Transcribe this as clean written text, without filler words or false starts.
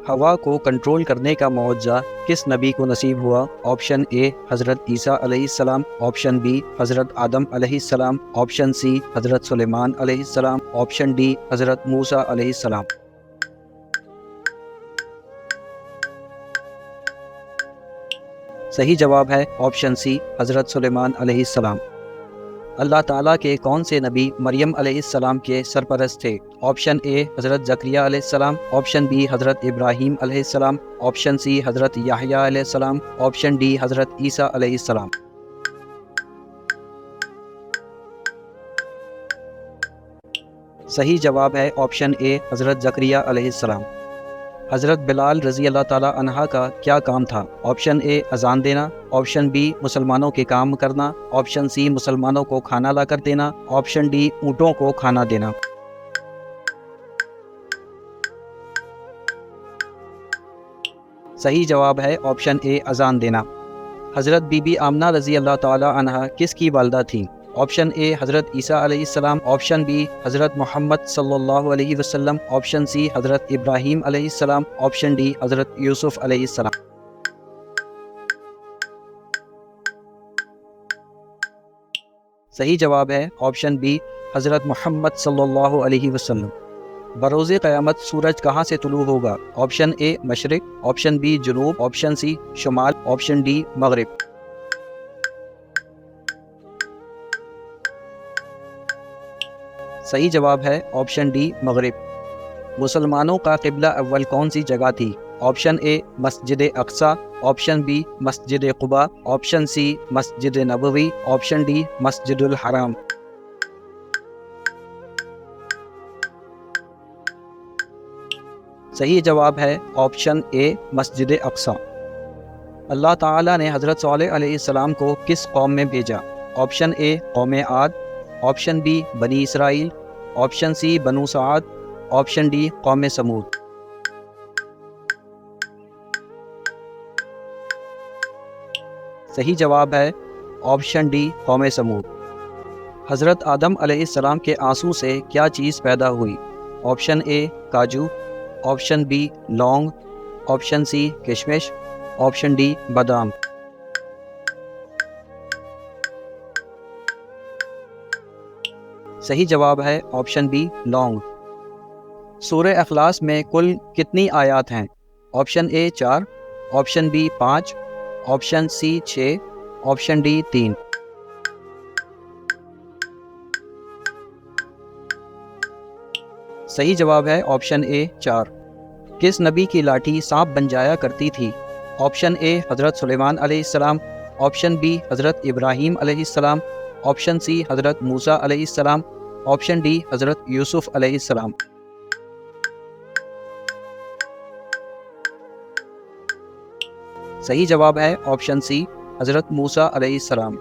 ہوا کو کنٹرول کرنے کا معجزہ کس نبی کو نصیب ہوا؟ آپشن اے حضرت عیسیٰ علیہ السلام، آپشن بی حضرت آدم علیہ السلام، آپشن سی حضرت سلیمان علیہ السلام، آپشن ڈی حضرت موسیٰ علیہ السلام۔ صحیح جواب ہے آپشن سی حضرت سلیمان علیہ السلام۔ اللہ تعالیٰ کے کون سے نبی مریم علیہ السلام کے سرپرست تھے؟ آپشن اے حضرت زکریا علیہ السلام، آپشن بی حضرت ابراہیم علیہ السلام، آپشن سی حضرت یحییٰ علیہ السلام، آپشن ڈی حضرت عیسیٰ علیہ السلام۔ صحیح جواب ہے آپشن اے حضرت زکریا علیہ السلام۔ حضرت بلال رضی اللہ تعالیٰ عنہ کا کیا کام تھا؟ آپشن اے اذان دینا، آپشن بی مسلمانوں کے کام کرنا، آپشن سی مسلمانوں کو کھانا لا کر دینا، آپشن ڈی اونٹوں کو کھانا دینا۔ صحیح جواب ہے آپشن اے اذان دینا۔ حضرت بی بی آمنہ رضی اللہ تعالیٰ عنہ کس کی والدہ تھیں؟ آپشن اے حضرت عیسیٰ علیہ السلام، آپشن بی حضرت محمد صلی اللہ علیہ وسلم، آپشن سی حضرت ابراہیم علیہ السلام، آپشن ڈی حضرت یوسف علیہ السلام۔ صحیح جواب ہے آپشن بی حضرت محمد صلی اللہ علیہ وسلم۔ بروز قیامت سورج کہاں سے طلوع ہوگا؟ آپشن اے مشرق، آپشن بی جنوب، آپشن سی شمال، آپشن ڈی مغرب۔ صحیح جواب ہے آپشن ڈی مغرب۔ مسلمانوں کا قبلہ اول کون سی جگہ تھی؟ آپشن اے مسجد اقصی، آپشن بی مسجد Quba, option C Masjid Nabawi, option D مسجد الحرام۔ صحیح جواب ہے آپشن اے مسجد اقصی۔ اللہ تعالیٰ نے حضرت صالح علیہ السلام کو کس قوم میں بھیجا؟ آپشن اے قوم عاد، آپشن بی بنی اسرائیل، آپشن سی بنو سعد، آپشن ڈی قوم سمود۔ صحیح جواب ہے آپشن ڈی قوم سمود۔ حضرت آدم علیہ السلام کے آنسو سے کیا چیز پیدا ہوئی؟ آپشن اے کاجو، آپشن بی لونگ، آپشن سی کشمش، آپشن ڈی بادام۔ صحیح جواب ہے آپشن بی لونگ۔ سورہ اخلاص میں کل کتنی آیات ہیں؟ Option A 4، option B 5، option C 6، option D 3۔ صحیح جواب ہے آپشن اے 4۔ کس نبی کی لاٹھی سانپ بن جایا کرتی تھی؟ آپشن اے حضرت سلیمان علیہ السلام، آپشن بی حضرت ابراہیم علیہ السلام، آپشن سی حضرت موسیٰ علیہ السلام، آپشن ڈی حضرت یوسف علیہ السلام۔ صحیح جواب ہے آپشن سی حضرت موسیٰ علیہ السلام۔